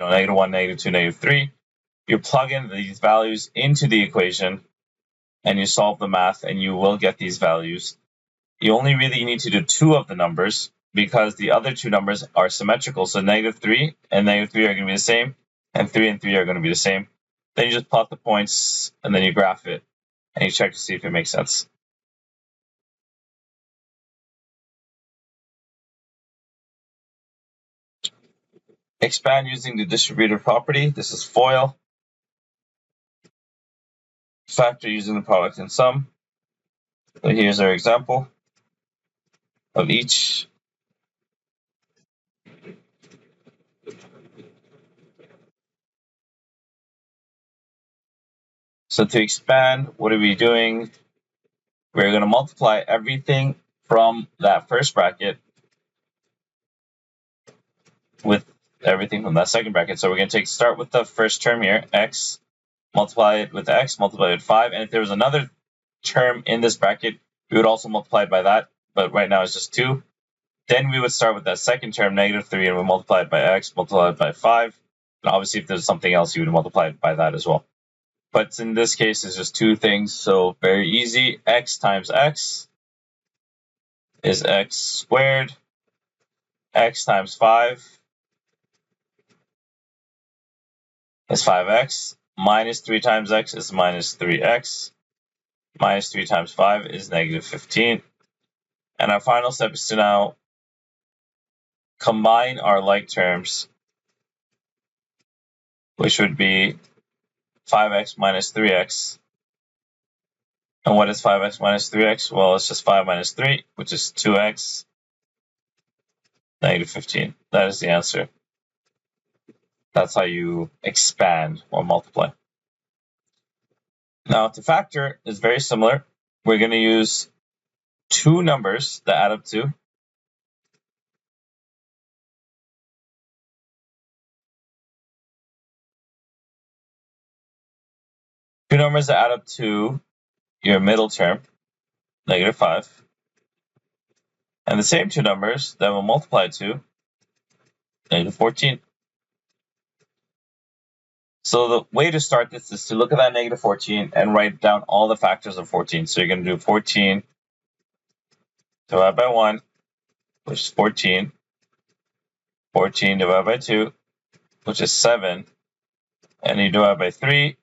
-1, -2, -3. You plug in these values into the equation and you solve the math and you will get these values. You only really need to do 2 of the numbers because the other 2 numbers are symmetrical. So -3 and -3 are going to be the same, and 3 and 3 are going to be the same. Then you just plot the points and then you graph it and you check to see if it makes sense. Expand using the distributive property. This is FOIL. Factor using the product and sum. So here's our example of each. So to expand, what are we doing? We're going to multiply everything from that first bracket with everything from that second bracket. So we're going to start with the first term here, x, multiply it with x, multiply it with 5. And if there was another term in this bracket, we would also multiply it by that. But right now it's just 2. Then we would start with that second term, -3, and we multiply it by x, multiply it by 5. And obviously, if there's something else, you would multiply it by that as well. But in this case, it's just 2 things, so very easy. X times x is x squared. X times 5 is 5x. Minus 3 times x is minus 3x. Minus 3 times 5 is -15. And our final step is to now combine our like terms, which would be 5x minus 3x. And what is 5x minus 3x? Well, it's just 5 minus 3, which is 2x, -15. That is the answer. That's how you expand or multiply. Now, to factor is very similar. We're going to use 2 numbers that add up to your middle term, -5, and the same 2 numbers that will multiply to -14. So the way to start this is to look at that -14 and write down all the factors of 14. So you're going to do 14 divided by 1, which is 14. 14 divided by 2, which is 7. And you divide by 3,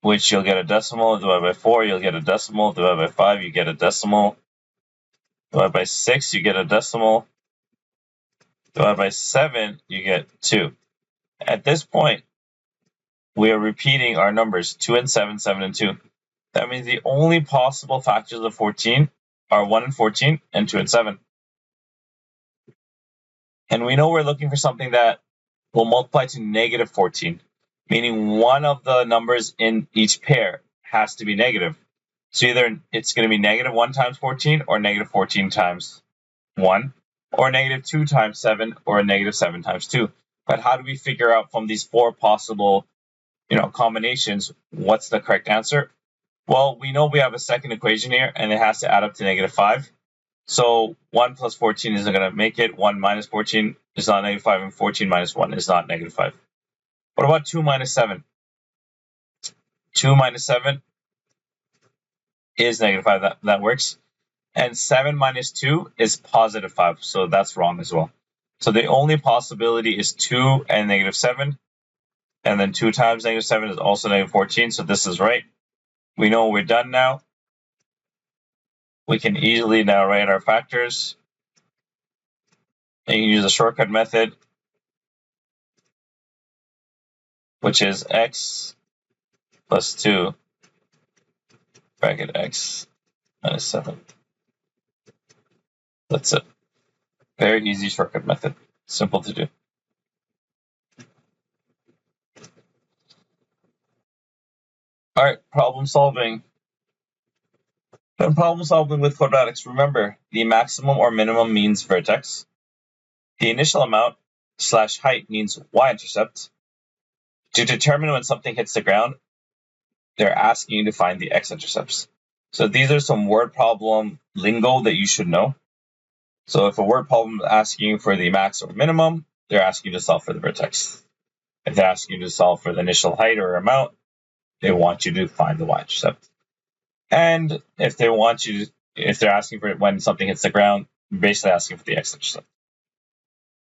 which you'll get a decimal. Divide by 4, you'll get a decimal. Divide by 5, you get a decimal. Divide by 6, you get a decimal. Divide by 7, you get 2. At this point, we are repeating our numbers 2 and 7, 7 and 2. That means the only possible factors of 14 are 1 and 14 and 2 and 7. And we know we're looking for something that will multiply to -14, meaning one of the numbers in each pair has to be negative. So either it's going to be -1 times 14 or -14 times 1, or -2 times 7 or -7 times 2. But how do we figure out from these 4 possible combinations what's the correct answer? Well, we know we have a second equation here, and it has to add up to -5. So 1 plus 14 isn't going to make it. 1 minus 14 is not -5, and 14 minus 1 is not -5. What about 2 minus 7? 2 minus 7 is -5. That works. And 7 minus 2 is +5, so that's wrong as well. So the only possibility is 2 and -7. And then 2 times -7 is also -14, so this is right. We know we're done now. We can easily now write our factors. And you can use the shortcut method, which is x plus 2 bracket x minus 7. That's it. Very easy shortcut method. Simple to do. All right, problem solving. When problem solving with quadratics, remember the maximum or minimum means vertex. The initial amount / height means y-intercept. To determine when something hits the ground, they're asking you to find the x-intercepts. So these are some word problem lingo that you should know. So if a word problem is asking you for the max or minimum, they're asking you to solve for the vertex. If they're asking you to solve for the initial height or amount, they want you to find the y-intercept. And if they're asking for it when something hits the ground, you're basically asking for the x-intercept.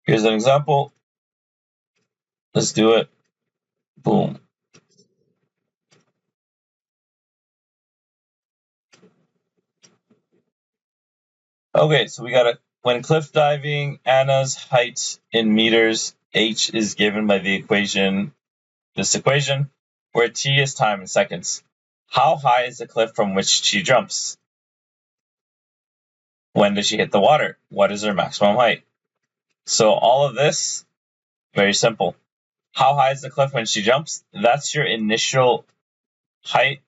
Here's an example. Let's do it. Boom. Okay, so we got when cliff diving, Anna's height in meters, h is given by this equation, where t is time in seconds. How high is the cliff from which she jumps? When does she hit the water? What is her maximum height? So all of this, very simple. How high is the cliff when she jumps? That's your initial height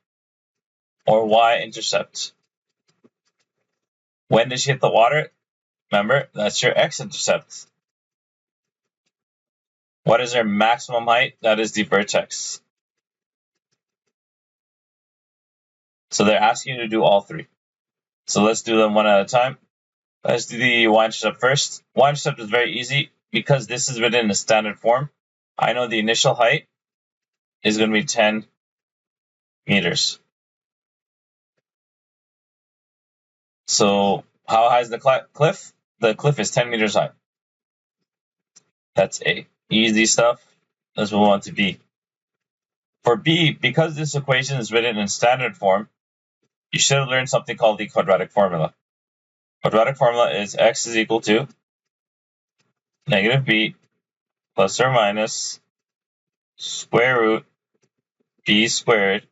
or y-intercept. When does she hit the water? Remember, that's your x-intercept. What is her maximum height? That is the vertex. So they're asking you to do all three. So let's do them one at a time. Let's do the y-intercept first. Y-intercept is very easy because this is written in a standard form. I know the initial height is going to be 10 meters. So how high is the cliff? The cliff is 10 meters high. That's A. Easy stuff. Let's move on to B. For B, because this equation is written in standard form, you should have learned something called the quadratic formula. Quadratic formula is x is equal to negative b plus or minus square root b squared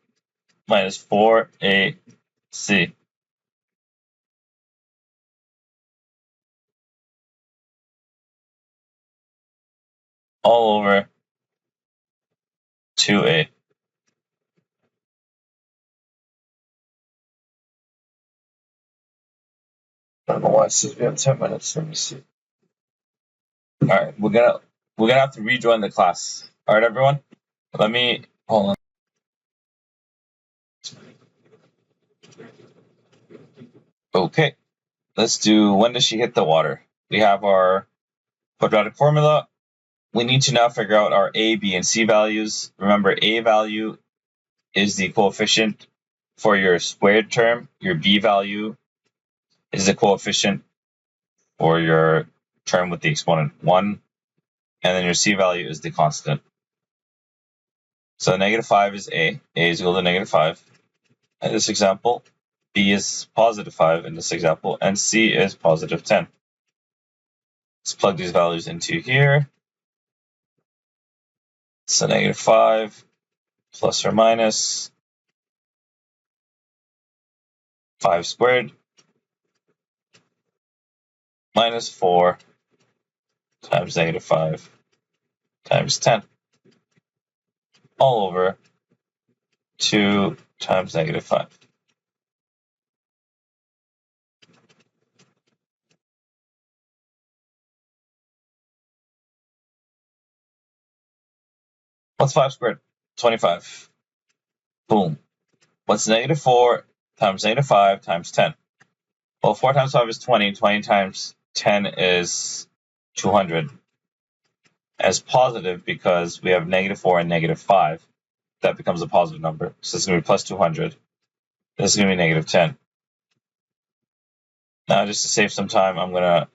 minus 4ac. All over 2a. I don't know why it says we have 10 minutes. Let me see. All right, we're gonna have to rejoin the class. All right, everyone. Let me hold on. Okay, let's do when does she hit the water? We have our quadratic formula. We need to now figure out our a, b, and c values. Remember, a value is the coefficient for your squared term. Your b value is the coefficient for your term with the exponent 1. And then your c value is the constant. So negative 5 is a. A is equal to negative 5. In this example, b is positive 5 in this example, and c is positive 10. Let's plug these values into here. So negative 5 plus or minus 5 squared minus 4 times negative 5 times 10 all over 2 times negative 5. What's 5 squared? 25. Boom. What's negative 4 times negative 5 times 10? Well, 4 times 5 is 20. 20 times 10 is 200. As positive because we have negative 4 and negative 5. That becomes a positive number. So it's going to be plus 200. This is going to be negative 10. Now, just to save some time, I'm going to,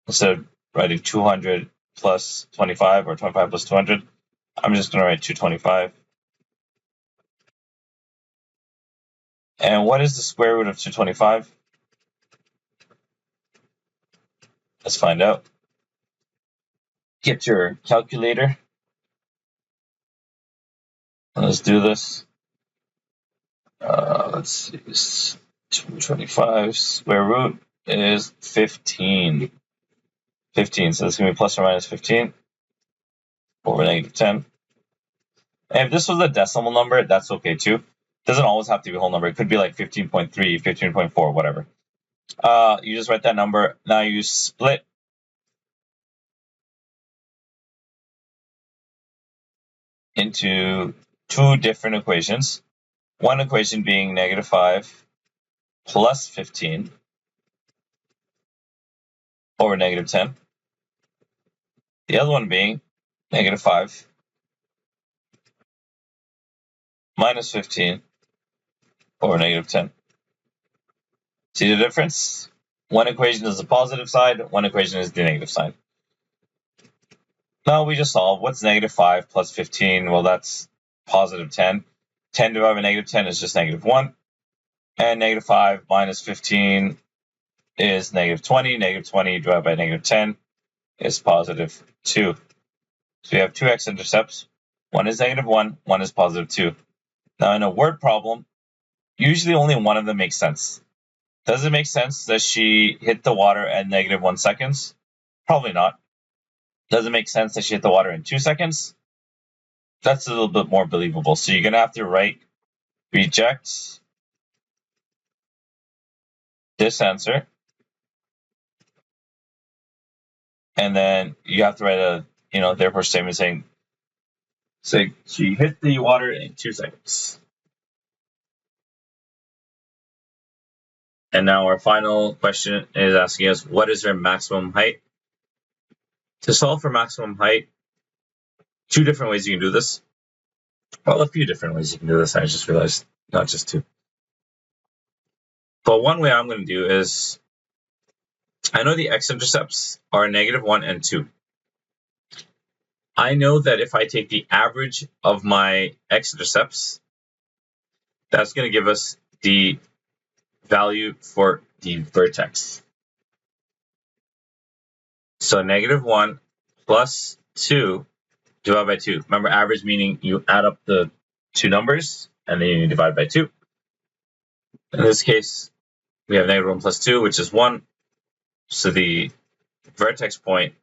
instead of writing 200 plus 25 or 25 plus 200, I'm just going to write 225. And what is the square root of 225? Let's find out. Get your calculator. Let's do this. Let's see. 225 square root is 15. 15. So this is going to be plus or minus 15 over negative 10. And if this was a decimal number, that's okay too. It doesn't always have to be a whole number. It could be like 15.3, 15.4, whatever. You just write that number. Now you split into two different equations. One equation being negative 5 plus 15 over negative 10. The other one being negative 5 minus 15 over negative 10. See the difference? One equation is the positive side, one equation is the negative side. Now we just solve. What's negative 5 plus 15? Well, that's positive 10. 10 divided by negative 10 is just negative 1. And negative 5 minus 15 is negative 20. Negative 20 divided by negative 10 is positive 2. So we have two x-intercepts. One is negative 1, one is positive 2. Now in a word problem, usually only one of them makes sense. Does it make sense that she hit the water at negative 1 seconds? Probably not. Does it make sense that she hit the water in 2 seconds? That's a little bit more believable. So you're going to have to write reject this answer. And then you have to write a, therefore statement saying she hit the water in 2 seconds. And now our final question is asking us, what is their maximum height? To solve for maximum height, two different ways you can do this. Well, a few different ways you can do this. I just realized, not just two. But one way I'm going to do is, I know the x-intercepts are negative 1 and 2. I know that if I take the average of my x-intercepts, that's going to give us the value for the vertex. So negative 1 plus 2 divided by 2. Remember, average meaning you add up the two numbers and then you divide by 2. In this case, we have negative 1 plus 2, which is 1. So the vertex point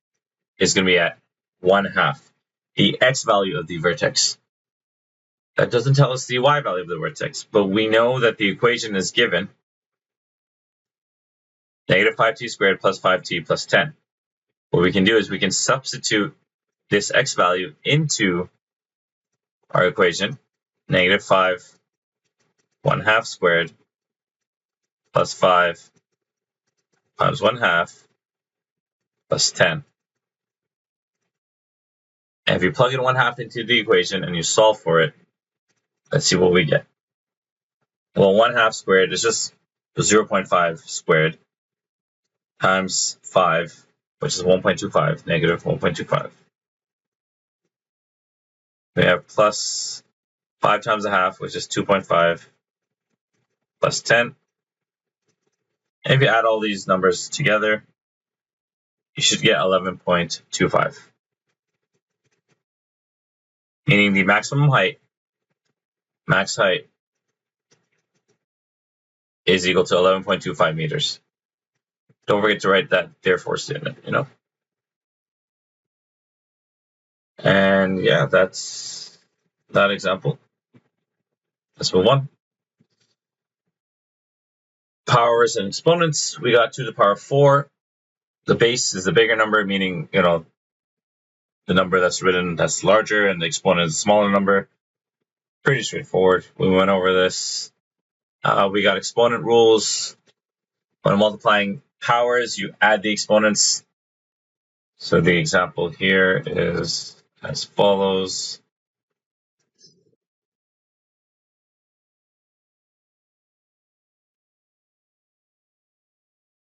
is going to be at 1/2. The x value of the vertex. That doesn't tell us the y value of the vertex, but we know that the equation is given negative 5t squared plus 5t plus 10. What we can do is we can substitute this x value into our equation, negative 5 1/2 squared plus 5 times 1/2 plus 10. And if you plug in 1/2 into the equation and you solve for it, let's see what we get. Well, 1/2 squared is just 0.5 squared times 5, which is 1.25, negative 1.25. We have plus 5 times 1/2, which is 2.5, plus 10. And if you add all these numbers together, you should get 11.25. Meaning the maximum height, max height, is equal to 11.25 meters. Don't forget to write that therefore statement, And yeah, that's that example. Let's move on. Powers and exponents. We got 2 to the power 4. The base is the bigger number, meaning, the number that's written that's larger, and the exponent is a smaller number. Pretty straightforward. We went over this. We got exponent rules. When multiplying powers, you add the exponents. So the example here is as follows.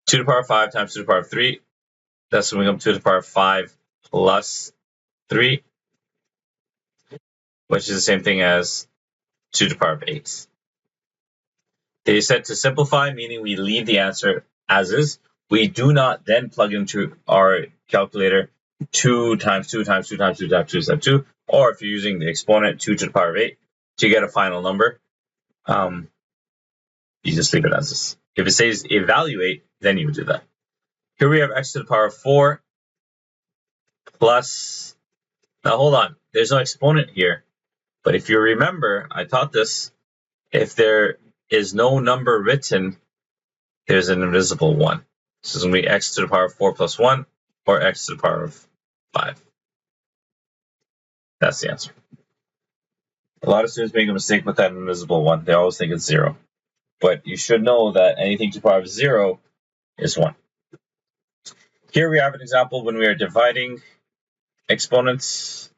Two to the power 5 times 2 to the power 3. That's when we come 2 to the power 5 plus 3, which is the same thing as 2 to the power 8. They said to simplify, meaning we leave the answer as is. We do not then plug into our calculator 2 times 2 times 2 times 2 times 2 times 2, or if you're using the exponent 2 to the power of 8 to get a final number, you just leave it as is. If it says evaluate, then you would do that. Here we have x to the power of 4 plus, now hold on, there's no exponent here, but if you remember, I taught this, if there is no number written, there's an invisible 1. So it's going to be x to the power of 4 plus 1, or x to the power of 5. That's the answer. A lot of students make a mistake with that invisible 1. They always think it's 0. But you should know that anything to the power of 0 is 1. Here we have an example when we are dividing exponents.